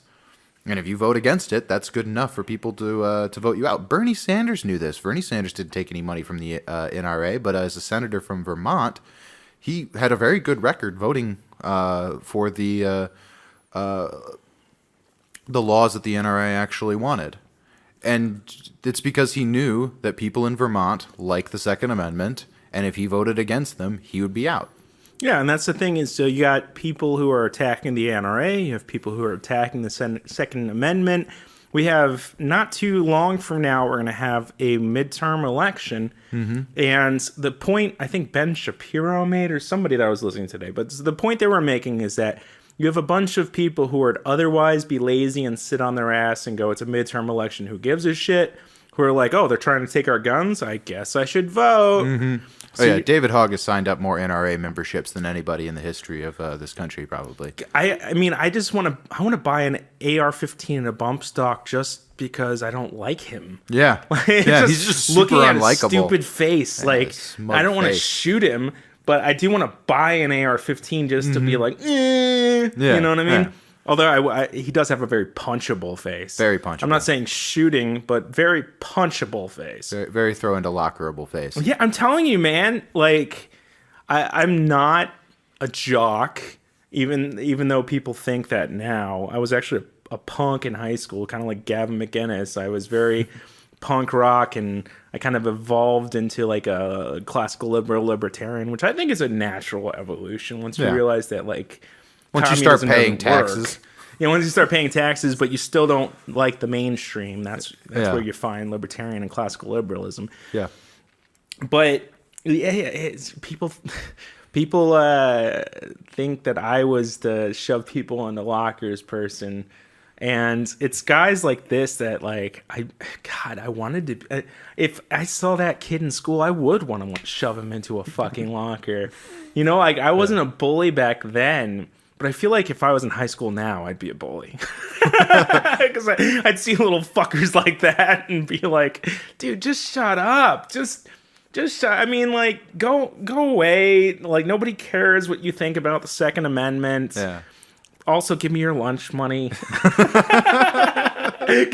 And if you vote against it, that's good enough for people to vote you out. Bernie Sanders knew this. Bernie Sanders didn't take any money from the NRA, but as a senator from Vermont, he had a very good record voting for the laws that the NRA actually wanted. And it's because he knew that people in Vermont like the Second Amendment, and if he voted against them, he would be out. Yeah, and that's the thing is, so you got people who are attacking the NRA, you have people who are attacking the Second Amendment. We have, not too long from now, we're going to have a midterm election. And the point I think Ben Shapiro made, or somebody that I was listening to today, but the point they were making is that you have a bunch of people who would otherwise be lazy and sit on their ass and go, it's a midterm election, who gives a shit, who are like, oh, they're trying to take our guns? I guess I should vote. So David Hogg has signed up more NRA memberships than anybody in the history of this country, probably. I mean, I just want to buy an AR-15 in a bump stock just because I don't like him. Yeah, he's just super looking at unlikable. his stupid face. Yeah, like, I don't want to shoot him, but I do want to buy an AR-15 just to be like, you know what I mean? Yeah. Although he does have a very punchable face. Very punchable. I'm not saying shooting, but very punchable face. Very, very throw into lockerable face. Yeah, I'm telling you, man. Like, I'm not a jock, even though people think that now, I was actually a punk in high school, kind of like Gavin McInnes. I was very punk rock, and I kind of evolved into like a classical liberal libertarian, which I think is a natural evolution once you realize that like once you start paying taxes. Once you start paying taxes, but you still don't like the mainstream, that's where you find libertarian and classical liberalism. Yeah. But people think that I was the shove people into lockers person. And it's guys like this that like, I wanted to, if I saw that kid in school, I would want to shove him into a fucking locker. Like I wasn't a bully back then. But I feel like if I was in high school now, I'd be a bully. Because I'd see little fuckers like that and be like, dude, just shut up. Just shut. I mean, like, go away. Like, nobody cares what you think about the Second Amendment. Yeah. Also, give me your lunch money. Give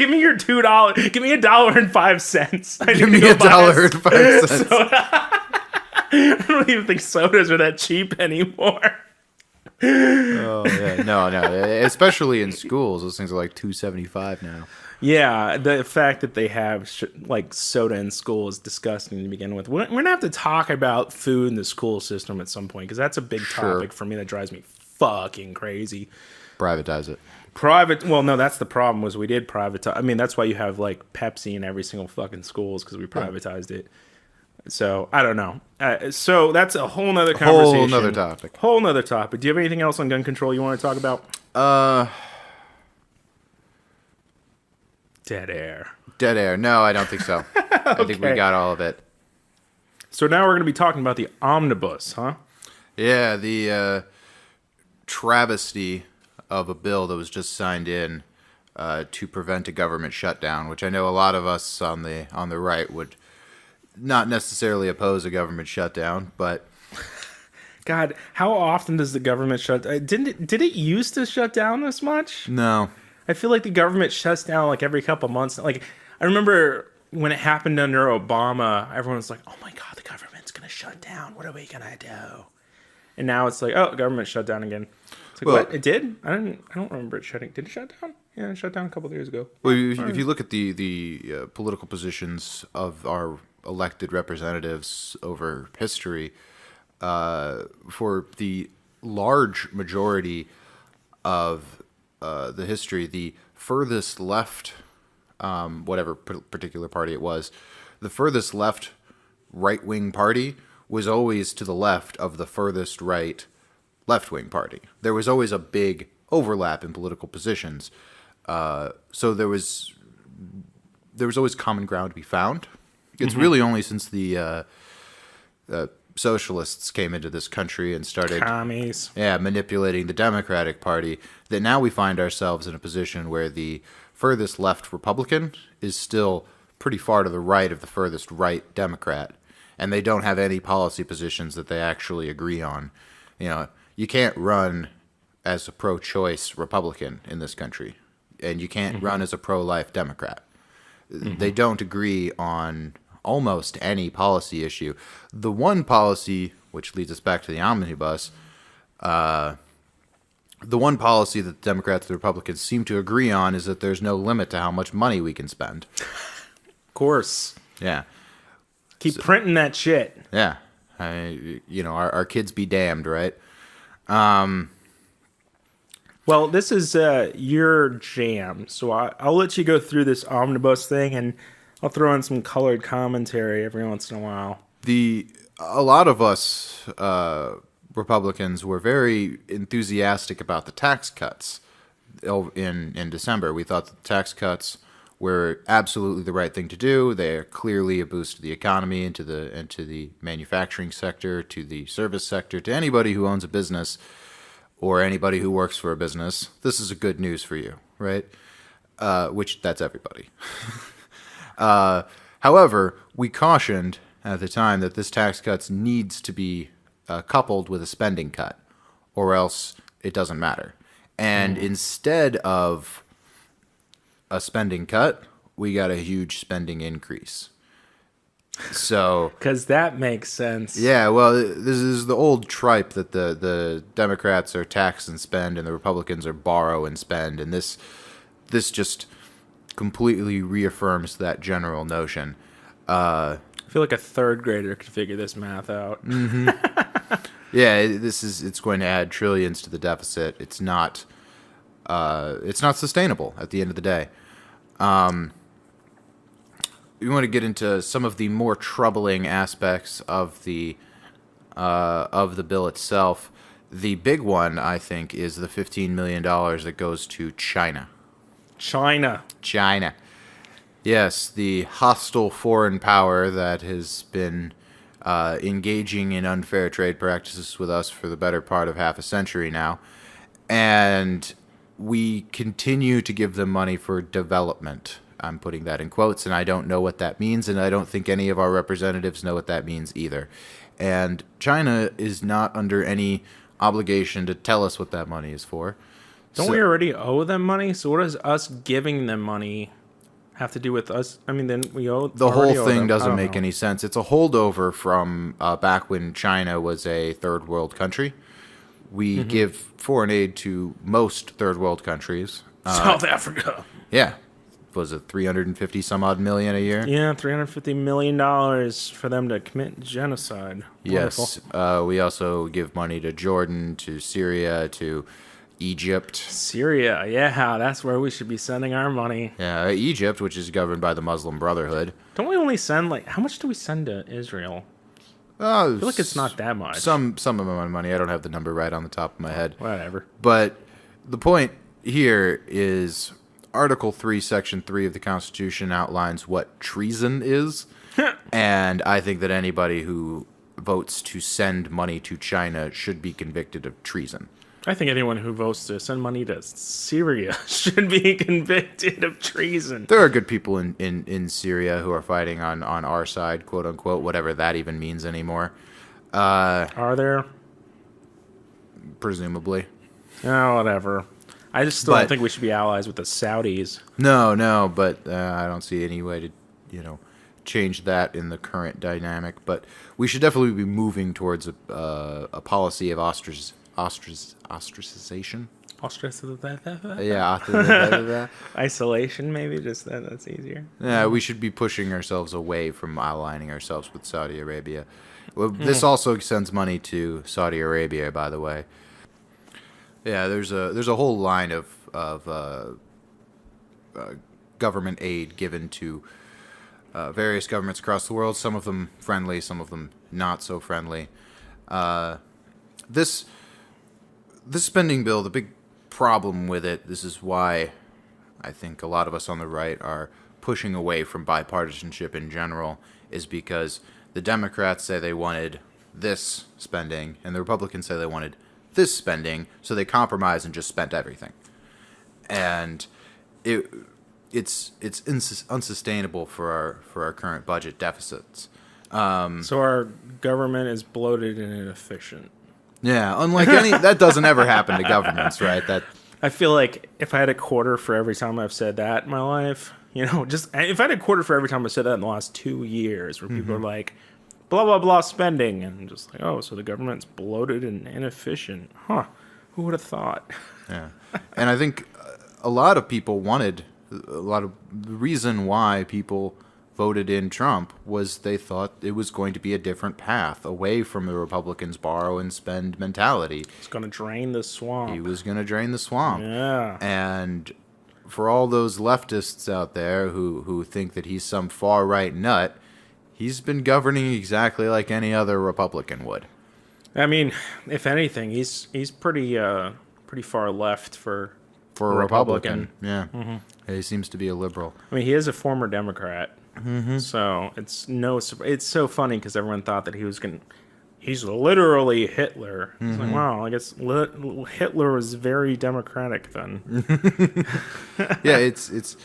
me your $2. Give me $1.05. Give me $1.05. I don't even think sodas are that cheap anymore. Oh yeah, no, especially in schools, those things are like $2.75 now. Yeah, the fact that they have like soda in school is disgusting to begin with. We're gonna have to talk about food in the school system at some point because that's a big topic for me that drives me fucking crazy. Privatize it. Well, no, that's the problem. Was we did privatize. I mean, that's why you have like Pepsi in every single fucking schools because we privatized it. So, I don't know. So, that's a whole nother conversation. Whole nother topic. Do you have anything else on gun control you want to talk about? Dead air. No, I don't think so. Okay. I think we got all of it. So, now we're going to be talking about the Omnibus, huh? Yeah, the travesty of a bill that was just signed in to prevent a government shutdown, which I know a lot of us on the right would not necessarily oppose a government shutdown, but God, how often does the government shut down? Did it used to shut down this much? No. I feel like the government shuts down like every couple months. Like I remember when it happened under Obama, everyone was like, "Oh my God, the government's gonna shut down. What are we gonna do?" And now it's like, "Oh, the government shut down again." It's like, what? It did? I don't remember it shutting. Did it shut down? Yeah, it shut down a couple of years ago. Well, if you look at the political positions of our elected representatives over history, for the large majority of the history, the furthest left, whatever particular party it was, the furthest left right-wing party was always to the left of the furthest right left-wing party. There was always a big overlap in political positions. So there was always common ground to be found. It's really only since the socialists came into this country and started commies, manipulating the Democratic Party that now we find ourselves in a position where the furthest left Republican is still pretty far to the right of the furthest right Democrat, and they don't have any policy positions that they actually agree on. You can't run as a pro-choice Republican in this country, and you can't run as a pro-life Democrat. They don't agree on almost any policy issue. The one policy, which leads us back to the Omnibus, the one policy that the Democrats and the Republicans seem to agree on is that there's no limit to how much money we can spend. Of course. Yeah. Keep printing that shit. Yeah. Our kids be damned, right? Well, this is your jam, so I'll let you go through this omnibus thing, and I'll throw in some colored commentary every once in a while. A lot of us Republicans were very enthusiastic about the tax cuts in December. We thought that the tax cuts were absolutely the right thing to do. They are clearly a boost to the economy, into the manufacturing sector, to the service sector, to anybody who owns a business or anybody who works for a business. This is a good news for you, right? Which that's everybody. However, we cautioned at the time that this tax cuts needs to be coupled with a spending cut, or else it doesn't matter. And instead of a spending cut, we got a huge spending increase. So, because that makes sense. yeah, well, this is the old tripe that the Democrats are tax and spend, and the Republicans are borrow and spend, and this just completely reaffirms that general notion. I feel like a third grader could figure this math out. Mm-hmm. Yeah, it's going to add trillions to the deficit. It's not sustainable at the end of the day. We want to get into some of the more troubling aspects of the bill itself. The big one, I think, is the $15 million that goes to China. China. Yes, the hostile foreign power that has been engaging in unfair trade practices with us for the better part of half a century now. And we continue to give them money for development. I'm putting that in quotes, and I don't know what that means, and I don't think any of our representatives know what that means either. And China is not under any obligation to tell us what that money is for. Don't we already owe them money? So what does us giving them money have to do with us? I mean, then we owe... The whole thing doesn't make any sense. It's a holdover from back when China was a third world country. We give foreign aid to most third world countries. South Africa. Yeah. Was it 350 some odd million a year? Yeah, $350 million for them to commit genocide. Yes. We also give money to Jordan, to Syria, to Egypt. Syria, yeah, that's where we should be sending our money. Yeah, Egypt, which is governed by the Muslim Brotherhood. Don't we only send, how much do we send to Israel? I feel like it's not that much. Some amount of money. I don't have the number right on the top of my head. Whatever. But the point here is Article 3, Section 3 of the Constitution outlines what treason is. And I think that anybody who votes to send money to China should be convicted of treason. I think anyone who votes to send money to Syria should be convicted of treason. There are good people in Syria who are fighting on our side, quote unquote, whatever that even means anymore. Are there? Presumably. Oh, whatever. I just still don't think we should be allies with the Saudis. No, but I don't see any way to, change that in the current dynamic. But we should definitely be moving towards a policy of ostracization. Yeah. Isolation, maybe. Just that's easier. Yeah, we should be pushing ourselves away from aligning ourselves with Saudi Arabia. Well, this also sends money to Saudi Arabia, by the way. Yeah, there's a whole line of government aid given to various governments across the world. Some of them friendly, some of them not so friendly. This spending bill, the big problem with it, this is why I think a lot of us on the right are pushing away from bipartisanship in general, is because the Democrats say they wanted this spending, and the Republicans say they wanted this spending, so they compromised and just spent everything. And it's unsustainable for our current budget deficits. So our government is bloated and inefficient. Yeah, unlike that doesn't ever happen to governments, right? That I feel like if I had a quarter for every time I've said that in my life, just if I had a quarter for every time I've said that in the last 2 years, where people are like, blah, blah, blah spending, and I'm just like, oh, so the government's bloated and inefficient. Huh, who would have thought? Yeah, and I think a lot of the reason why people voted in Trump was they thought it was going to be a different path away from the Republicans' borrow and spend mentality. It's going to drain the swamp. He was going to drain the swamp. Yeah. And for all those leftists out there who think that he's some far-right nut, he's been governing exactly like any other Republican would. I mean, if anything, he's pretty far left for a Republican. Yeah. Mm-hmm. He seems to be a liberal. I mean, he is a former Democrat. Mm-hmm. So it's so funny because everyone thought that he's literally Hitler. Mm-hmm. It's like, wow, I guess Hitler was very democratic then. Yeah, it's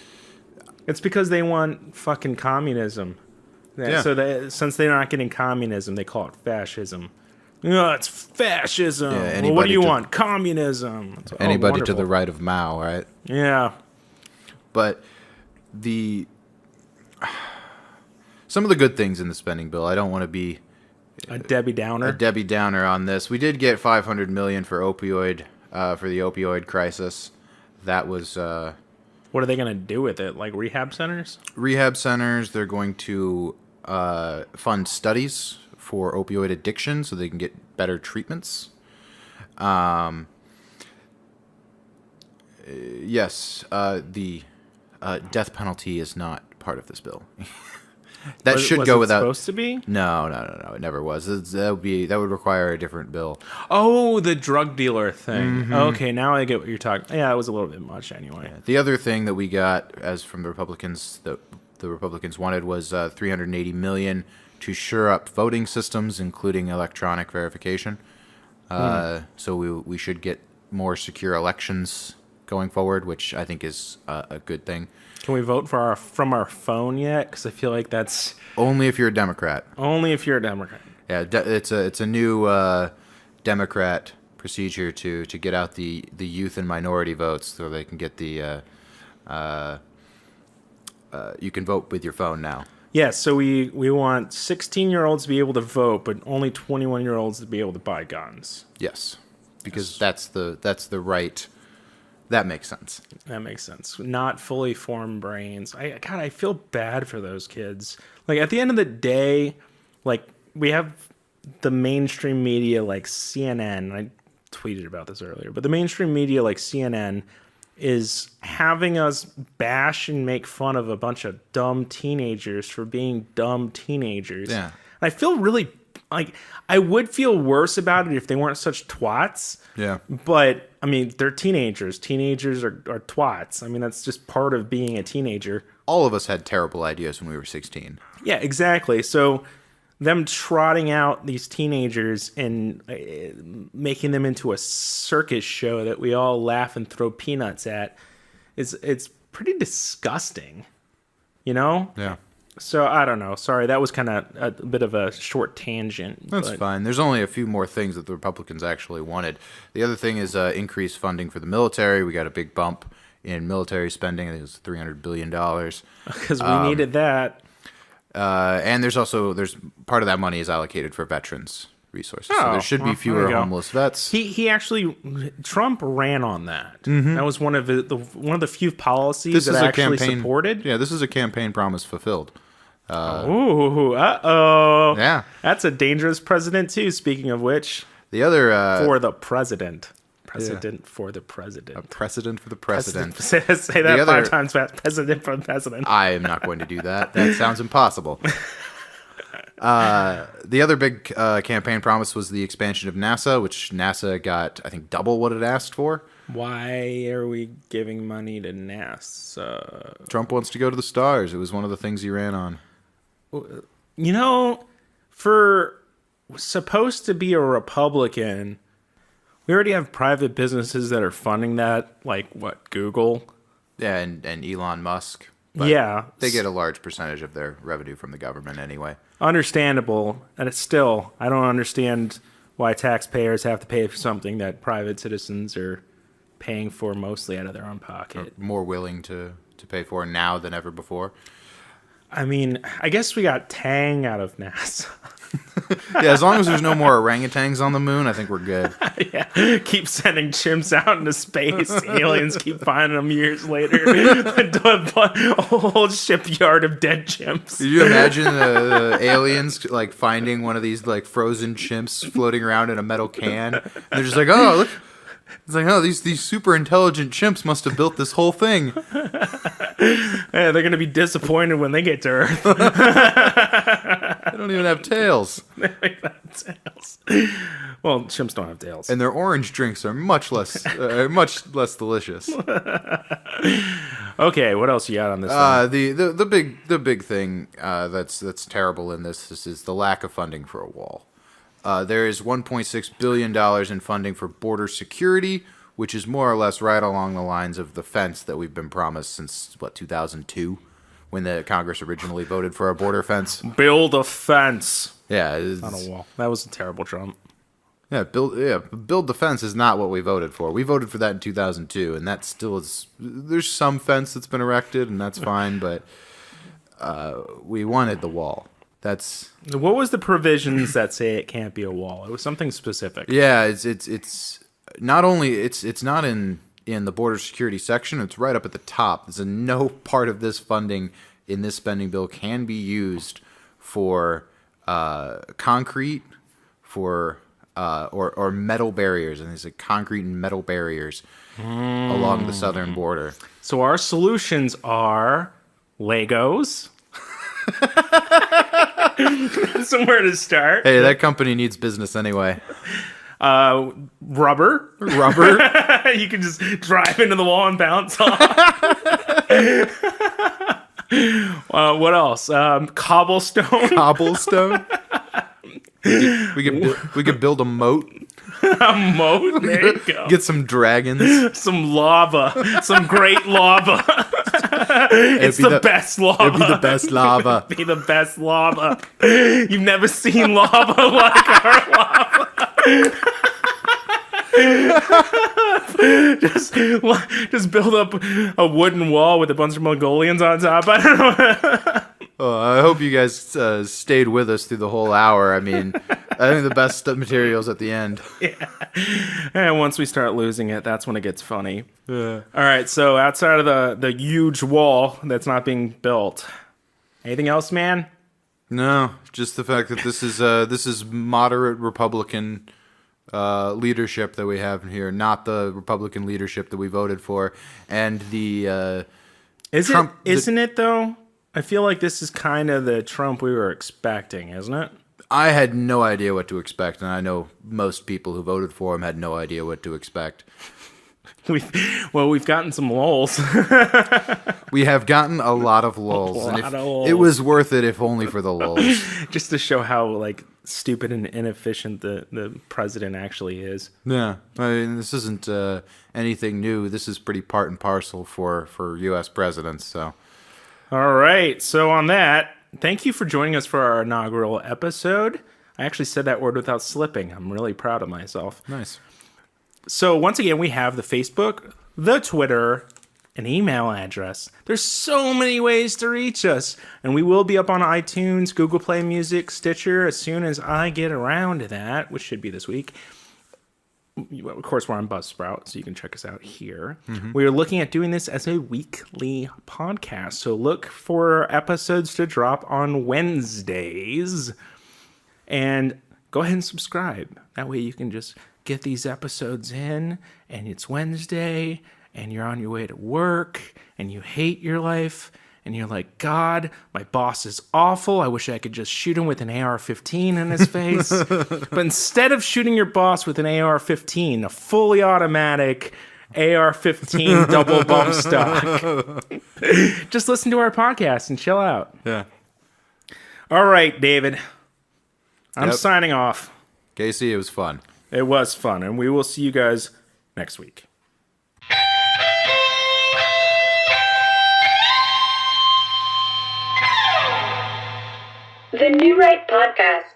because they want fucking communism. Yeah. So since they're not getting communism, they call it fascism. It's fascism. Yeah, well, what do you want? Communism. Anybody to the right of Mao, right? Yeah. But some of the good things in the spending bill. I don't want to be a Debbie Downer. A Debbie Downer on this. We did get $500 million for the opioid crisis. That was. What are they going to do with it? Like rehab centers? Rehab centers. They're going to fund studies for opioid addiction so they can get better treatments. Yes, the death penalty is not part of this bill. That should go without. Was it supposed to be? No. It never was. That would require a different bill. Oh, the drug dealer thing. Mm-hmm. Okay, now I get what you're talking. Yeah, it was a little bit much anyway. Yeah. The other thing that we got, as from the Republicans, the Republicans wanted was $380 million to shore up voting systems, including electronic verification. So we should get more secure elections going forward, which I think is a good thing. Can we vote from our phone yet? Because I feel like that's only if you're a Democrat. Only if you're a Democrat. Yeah, it's a new Democrat procedure to get out the youth and minority votes, so they can get the you can vote with your phone now. Yeah, so we want 16-year-olds to be able to vote, but only 21-year-olds to be able to buy guns. Yes, because that's the right. That makes sense. That makes sense. Not fully formed brains. I feel bad for those kids. Like, at the end of the day, like, we have the mainstream media like CNN. I tweeted about this earlier, but the mainstream media like CNN is having us bash and make fun of a bunch of dumb teenagers for being dumb teenagers. Yeah. And I feel really like I would feel worse about it if they weren't such twats. Yeah. But I mean, they're teenagers. Teenagers are twats. I mean, that's just part of being a teenager. All of us had terrible ideas when we were 16. Yeah, exactly. So them trotting out these teenagers and making them into a circus show that we all laugh and throw peanuts at it's pretty disgusting, you know? Yeah. So I don't know. Sorry, that was kind of a bit of a short tangent. That's fine. There's only a few more things that the Republicans actually wanted. The other thing is increased funding for the military. We got a big bump in military spending. I think it was $300 billion. Because we needed that. And there's part of that money is allocated for veterans resources. So there should be fewer homeless vets. He actually, Trump ran on that. Mm-hmm. That was one of the few policies that I actually supported. Yeah, this is a campaign promise fulfilled. Yeah. That's a dangerous president too, speaking of which. The other... for the president. Precedent for the president. A precedent for the president. Say that 5 times fast. Precedent for the president. I am not going to do that. That sounds impossible. The other big campaign promise was the expansion of NASA, which NASA got, I think, double what it asked for. Why are we giving money to NASA? Trump wants to go to the stars. It was one of the things he ran on. You know, for supposed to be a Republican, we already have private businesses that are funding that, like, what, Google? Yeah, and Elon Musk. But yeah. They get a large percentage of their revenue from the government anyway. Understandable. And it's still, I don't understand why taxpayers have to pay for something that private citizens are paying for mostly out of their own pocket. Are more willing to pay for now than ever before. I mean, I guess we got Tang out of NASA. Yeah, as long as there's no more orangutans on the moon, I think we're good. Yeah, keep sending chimps out into space. Aliens keep finding them years later. A whole shipyard of dead chimps. Could you imagine the aliens like finding one of these like frozen chimps floating around in a metal can? And they're just like, oh, look. It's like, oh, these super intelligent chimps must have built this whole thing. Yeah, they're going to be disappointed when they get to Earth. They don't even have tails. They don't even have tails. Well, chimps don't have tails. And their orange drinks are much less delicious. Okay, what else you got on this thing? The big thing that's terrible in this is the lack of funding for a wall. There is $1.6 billion in funding for border security, which is more or less right along the lines of the fence that we've been promised since, 2002, when the Congress originally voted for a border fence. Build a fence. Yeah. Not a wall. That was a terrible Trump. Yeah, build the fence is not what we voted for. We voted for that in 2002, and that still is... There's some fence that's been erected, and that's fine, but... we wanted the wall. That's what was the provisions that say it can't be a wall? It was something specific. Yeah, it's not only it's not in the border security section. It's right up at the top. There's no part of this funding in this spending bill can be used for concrete, for or metal barriers, and there's concrete and metal barriers along the southern border. So our solutions are Legos. Somewhere to start. Hey, that company needs business anyway. Rubber. You can just drive into the wall and bounce off. What else? Cobblestone. We could build a moat. A moat? There you go. Get some dragons. Some lava. Some great lava. It's the best lava. It'd be the best lava. It'd be the best lava. You've never seen lava like our lava. just build up a wooden wall with a bunch of Mongolians on top. I don't know. Oh, I hope you guys stayed with us through the whole hour. I mean, I think the best material's at the end. Yeah. And once we start losing it, that's when it gets funny. Yeah. All right, so outside of the huge wall that's not being built, anything else, man? No, just the fact that this is moderate Republican leadership that we have here, not the Republican leadership that we voted for, and the isn't it though? I feel like this is kind of the Trump we were expecting, isn't it? I had no idea what to expect, and I know most people who voted for him had no idea what to expect. We've gotten some lulls. We have gotten a lot of lulls. It was worth it if only for the lulls. Just to show how stupid and inefficient the president actually is. Yeah. I mean, this isn't anything new. This is pretty part and parcel for U.S. presidents. So. All right. So on that, thank you for joining us for our inaugural episode. I actually said that word without slipping. I'm really proud of myself. Nice. So once again, we have the Facebook, the Twitter, an email address. There's so many ways to reach us. And we will be up on iTunes, Google Play Music, Stitcher as soon as I get around to that, which should be this week. Of course, we're on Buzzsprout, so you can check us out here. Mm-hmm. We are looking at doing this as a weekly podcast. So look for episodes to drop on Wednesdays. And go ahead and subscribe. That way you can just get these episodes in, and it's Wednesday, and you're on your way to work, and you hate your life, and you're like, God, my boss is awful. I wish I could just shoot him with an AR-15 in his face. But instead of shooting your boss with an AR-15, a fully automatic AR-15 double bump stock, just listen to our podcast and chill out. Yeah. All right, David. I'm signing off. Casey, it was fun. It was fun, and we will see you guys next week. The New Right Podcast.